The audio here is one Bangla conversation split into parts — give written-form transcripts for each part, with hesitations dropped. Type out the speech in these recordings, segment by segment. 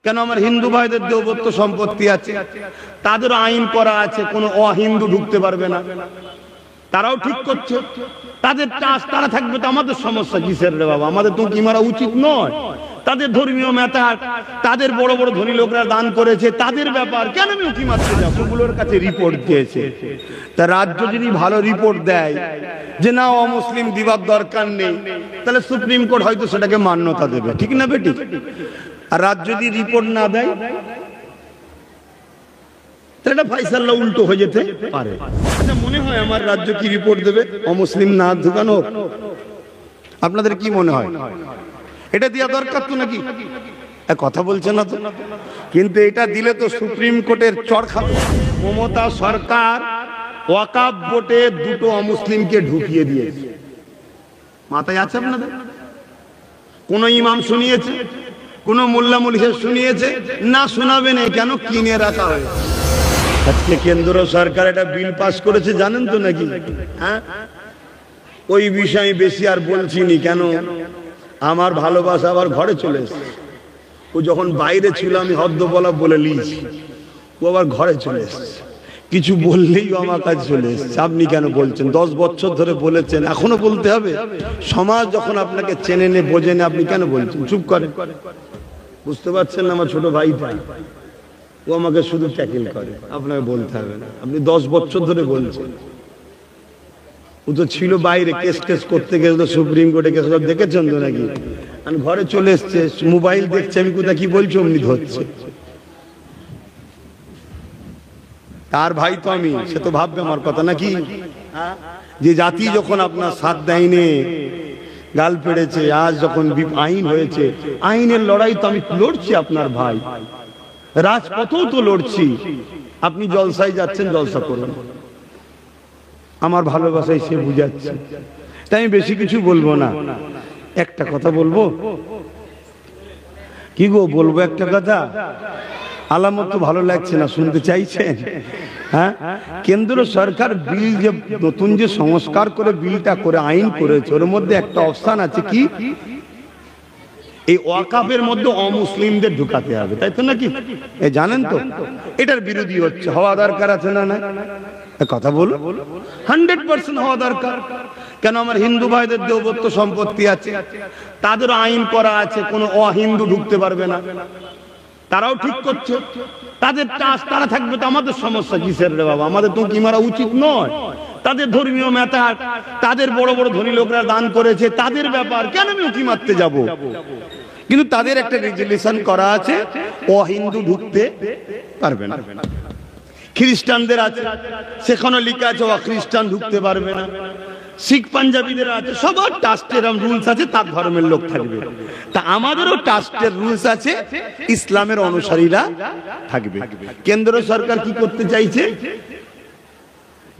কেন আমার হিন্দু ভাইদের দেবত্ব সম্পত্তি আছে, তাদের আইন করা আছে কোনো অহিন্দু ঢুকতে পারবে না, তারাও ঠিক করছে তাদের চাষ তারা থাকবে, তো আমাদের সমস্যা কিসের রে বাবা? আমাদের তো কি মারা উচিত নয়? তাদের ধর্মীয় মেথা, তাদের বড় বড় ধনী লোকরা দান করেছে, তাদের ব্যাপার, কেন আমি উঁকি মারতে যাব? ওগুলোর কাছে রিপোর্ট দিয়েছে, তা রাজ্য যদি ভালো রিপোর্ট দেয় যে না অমুসলিম দিবার দরকার নেই, তাহলে সুপ্রিম কোর্ট হয়তো সেটাকে মান্যতা দেবে, ঠিক না বেটি? আর রাজ্য যদি রিপোর্ট না দেয় তাহলে এটা ফাইসাল্লা উল্টো হয়ে যেতে পারে। আচ্ছা, মনে হয় আমার রাজ্য কি রিপোর্ট দেবে অমুসলিম না ঢুকানো? আপনাদের কি মনে হয়? এটা দেওয়া দরকার তো নাকি? কথা বলছে না তো। কিন্তু এটা দিলে তো সুপ্রিম কোর্টের চড় খাবে। মমতা সরকার ওয়াকাফ ভোটে দুটো অমুসলিমকে ঢুকিয়ে দিয়েছে, মাথায় আছে আপনাদের? কোন ইমাম শুনিয়েছে? কোন মোল্লা মুলিশের শুনিয়েছে? না, শোনাবে না। কেন? কিনে রাখা হয়েছে। আজকে কেন্দ্র সরকার একটা বিল পাস করেছে, জানেন তো নাকি? হ্যাঁ, ওই বিষয়ে বেশি আর বলছি নি। কেন? আমার ভালোবাসা আবার ঘরে চলে এসেছে। ও যখন বাইরে ছিল আমি হদ্দ বলা বলে লিয়েছি, ও আবার ঘরে চলে এসেছে। কিছু বললেই ও আমার কাছে চলে এসেছে। আপনি কেন বলছেন? 10 বছর ধরে বলেছেন, এখনো বলতে হবে? সমাজ যখন আপনাকে চেনে নে বোঝে না, আপনি কেন বলছেন? চুপ করেন। বুঝতে পারছেন না? আমার ছোট ভাইটা, ও আমাকে শুধু ট্যাকেল করে, আপনাকে বলতে হবে না। আপনি 10 বছর ধরে বলছেন। ও তো ছিল বাইরে, কেস করতে গেছিল সুপ্রিম কোর্টে, কেস দেখেছেন তো নাকি? আমি ঘরে চলে এসছে, মোবাইল দেখছে, আমি কোথায় কি বলছি অমনি ধরছে। তার ভাই তো আমি, সে তো ভাববে আমার কথা নাকি? যে জাতি যখন আপনার সাথ দেয়নি, গাল পেড়েছে, আজ যখন আইন হয়েছে, আইনের লড়াই তো আমি লড়ছি আপনার ভাই, রাজপথেও তো লড়ছি। আপনি জলসায় যাচ্ছেন, জলসা করুন, আমার ভালোবাসায় সে বুঝাচ্ছে। তাই আমি বেশি কিছু বলবো না, একটা কথা বলবো। কি গো বলবো একটা কথা? আলামত তো ভালো লাগছে না, শুনতে চাইছেন? হ্যাঁ, কেন্দ্র সরকার বিল যে নতুন যে সংস্কার করে বিলটা করে আইন করেছে, ওর মধ্যে একটা অপশন আছে কি, এই ওয়াকাফের মধ্যে অমুসলিমদের ঢুকাতে হবে, তাই তো নাকি? জানেন তো? এটার বিরোধী হচ্ছে, হওয়া দরকার আছে না? না, কথা বলো। 100% হওয়া দরকার। কেন? আমার হিন্দু ভাইদের দেবত্ব সম্পত্তি আছে, তাদের আইন করা আছে কোনো অহিন্দু ঢুকতে পারবে না, তারাও ঠিক করছে তাদের চাষ তারা থাকবে, তো আমাদের সমস্যা কিসের রে বাবা? আমাদের তো কি মারা উচিত নয়? তাদের ধর্মীয় মেথা, তাদের বড় বড় ধনী লোকরা দান করেছে, তাদের ব্যাপার, কেন আমি উঁকি মারতে যাব? কিন্তু তাদের একটা রেজুলেশন করা আছে, অহিন্দু ঢুকতে পারবে না। খ্রিস্টানদের আছে, সেখানে লেখা আছে খ্রিস্টান ঢুকতে পারবে না। শিখ পাঞ্জাবিদের আছে, সবার ট্রাস্টের রুলস আছে, তার ধর্মের লোক থাকবে। তা আমাদেরও ট্রাস্টের রুলস আছে, ইসলামের অনুসারীরা থাকবে। কেন্দ্র সরকার কি করতে চাইছে?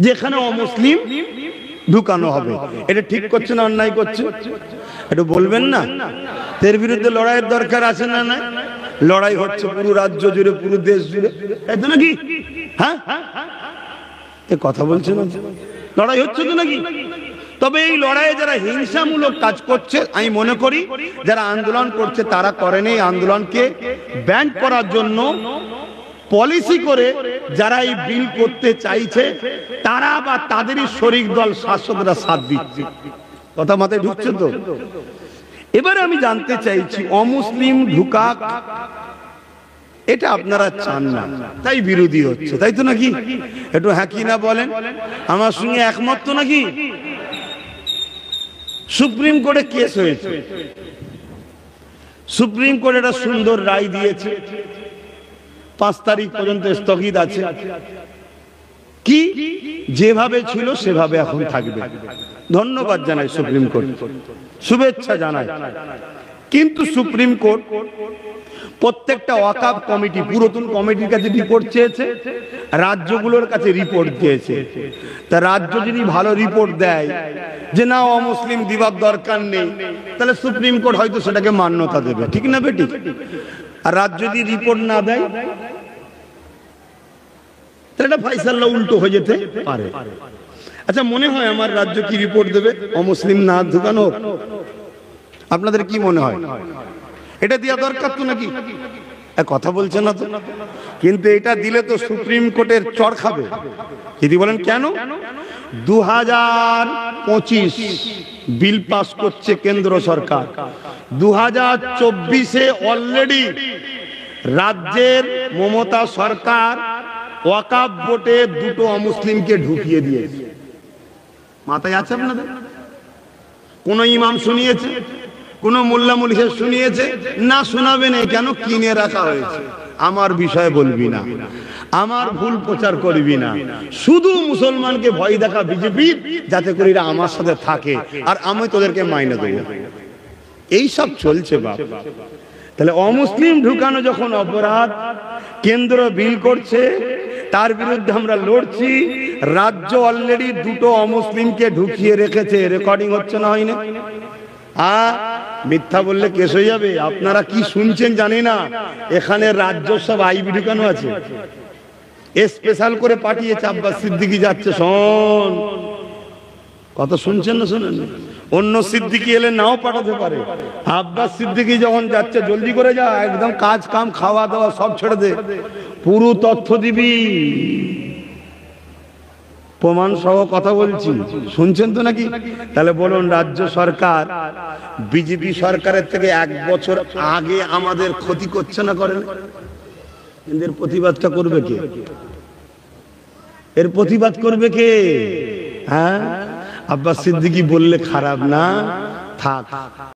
যেখানে অমুসলিম ঢুকানো হবে। এটা ঠিক করছে না অন্যায় করছে? একটু বলবেন না? এর বিরুদ্ধে লড়াইয়ের দরকার আছে না? না, লড়াই হচ্ছে পুরো রাজ্য জুড়ে, পুরো দেশ জুড়ে, তাই তো নাকি? হ্যাঁ, এ কথা বলছে না? লড়াই হচ্ছে তো নাকি? তবে এই লড়াইয়ে যারা হিংসামূলক কাজ করছে, আমি মনে করি যারা আন্দোলন করছে তারা করেন এই আন্দোলনকে ব্যান করার জন্য পলিসি করে, যারা এই বিল করতে চাইছে তারা বা তাদেরই শরিক দল শাসকরা সাথ দিচ্ছে। কথা মাথায় ঢুকছে তো? এবারে আমি জানতে চাইছি, অমুসলিম ঢুকাক এটা আপনারা চান না, তাই বিরোধী হচ্ছে, তাই তো নাকি? একটু হ্যাঁ কি না বলেন? আমার সঙ্গে একমত তো নাকি? সুপ্রিম কোর্টে কেস হয়েছে, সুপ্রিম কোর্ট একটা সুন্দর রায় দিয়েছে, 5 তারিখ পর্যন্ত স্থগিত আছে। কি যেভাবে ছিল সেভাবে এখন থাকবে। ধন্যবাদ জানাই সুপ্রিম কোর্ট, শুভেচ্ছা জানাই। কিন্তু সুপ্রিম কোর্ট প্রত্যেকটা ওয়াকাফ কমিটি, পুরাতন কমিটির কাছে রিপোর্ট চেয়েছে, রাজ্যগুলোর কাছে রিপোর্ট দিয়েছে। তা রাজ্য যদি ভালো রিপোর্ট দেয় যে না অমুসলিম দিবার দরকার নেই, তাহলে সুপ্রিম কোর্ট হয়তো সেটাকে মান্যতা দেবে, ঠিক না বেটি? আর রাজ্য যদি রিপোর্ট না দেয় তাহলে এটা ফাইসাল্লা উল্টো হয়ে যেতে পারে। আচ্ছা, মনে হয় আমার রাজ্য কি রিপোর্ট দেবে অমুসলিম না ঢুকানো? আপনাদের কি মনে হয়? এটা দেওয়া দরকার তো নাকি? কথা বলছে না তো। কিন্তু এটা দিলে তো সুপ্রিম কোর্টের চড় খাবে। যদি বলেন কেন, 2025 বিল পাস করছে কেন্দ্র সরকার, 2024-এ অলরেডি রাজ্যের মমতা সরকার ওয়াকফ বোর্ডে দুটো অমুসলিমকে ঢুকিয়ে দিয়েছে। মাথায় আছে আপনাদের? কোন ইমাম শুনিয়েছে? কোন মোল্লা মুলিশ শুনিয়েছে? না, শোনাবে না। কেন? কিনে রাখা হয়েছে। আমার বিষয়ে বলবি না, আমার ভুল প্রচার করবি না, শুধু মুসলমানকে ভয় দেখা বিজেপি, যাতে করে এরা আমার সাথে থাকে আর আমি তোদেরকে মাইনে দেবো। এই সব চলছে বাপ। তাহলে অমুসলিম ঢুকানো যখন অপরাধ, কেন্দ্র বিল করছে, তার বিরুদ্ধে আমরা লড়ছি। রাজ্য অলরেডি দুটো অমুসলিমকে ঢুকিয়ে রেখেছে। রেকর্ডিং হচ্ছে না, হয়নি? মিথ্যা বললে কেস হয়ে যাবে। আপনারা কি শুনছেন জানি না, এখানে রাজ্য সব আইবি ঢুকানো আছে, স্পেশাল করে পাঠিয়েছে। আব্বাস সিদ্দিকী যাচ্ছে, শোন কথা শুনছেন না? শোনেন, অন্য সিদ্দিকী এলে নাও পাঠাতে পারে। আব্বাস সিদ্দিকী যখন যাচ্ছে, জলদি করে যা, একদম কাজ কাম খাওয়া দাওয়া সব ছেড়ে দে, পুরো তথ্য দিবি। প্রমাণ সহ কথা বলছি, শুনছেন তো নাকি? তাহলে বলুন, রাজ্য সরকার বিজেপি সরকারের থেকে 1 বছর আগে আমাদের ক্ষতি করছে না, করেন? এদের প্রতিবাদটা করবে কে? এর প্রতিবাদ করবে কে? হ্যাঁ, আব্বাস সিদ্দিকী বললে খারাপ না, থাক।